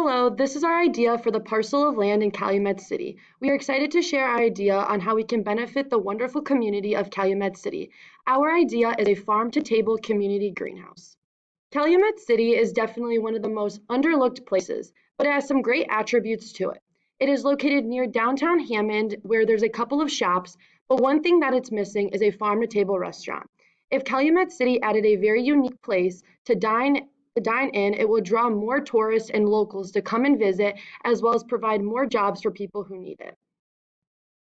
Hello, this is our idea for the parcel of land in Calumet City. We are excited to share our idea on how we can benefit the wonderful community of Calumet City. Our idea is a farm-to-table community greenhouse. Calumet City is definitely one of the most underlooked places, but it has some great attributes to it. It is located near downtown Hammond, where there's a couple of shops, but one thing that it's missing is a farm-to-table restaurant. If Calumet City added a very unique place to dine in, it will draw more tourists and locals to come and visit, as well as provide more jobs for people who need it.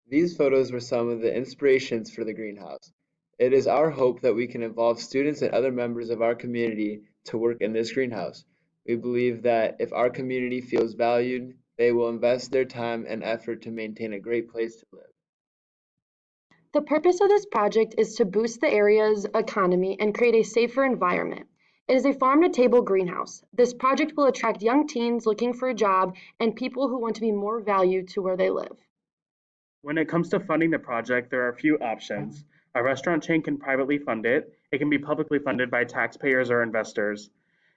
These photos were some of the inspirations for the greenhouse. It is our hope that we can involve students and other members of our community to work in this greenhouse. We believe that if our community feels valued, they will invest their time and effort to maintain a great place to live. The purpose of this project is to boost the area's economy and create a safer environment. It is a farm-to-table greenhouse. This project will attract young teens looking for a job and people who want to be more valued to where they live. When it comes to funding the project, there are a few options. A restaurant chain can privately fund it. It can be publicly funded by taxpayers or investors.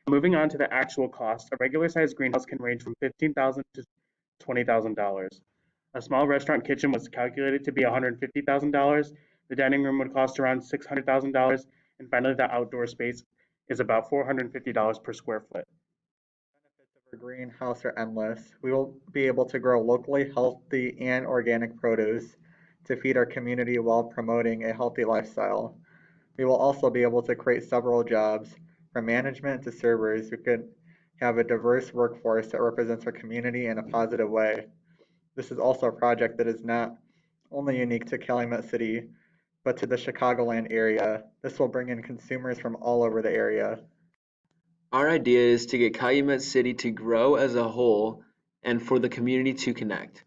Moving on to the actual cost, a regular sized greenhouse can range from $15,000 to $20,000. A small restaurant kitchen was calculated to be $150,000. The dining room would cost around $600,000. And finally, the outdoor space is about $450 per square foot. Benefits of our greenhouse are endless. We will be able to grow locally healthy and organic produce to feed our community while promoting a healthy lifestyle. We will also be able to create several jobs, from management to servers, who could have a diverse workforce that represents our community in a positive way. This is also a project that is not only unique to Calumet City, but to the Chicagoland area. This will bring in consumers from all over the area. Our idea is to get Calumet City to grow as a whole and for the community to connect.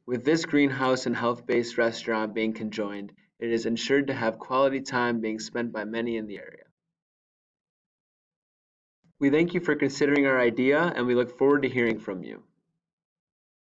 With this greenhouse and health-based restaurant being conjoined, it is ensured to have quality time being spent by many in the area. We thank you for considering our idea and we look forward to hearing from you.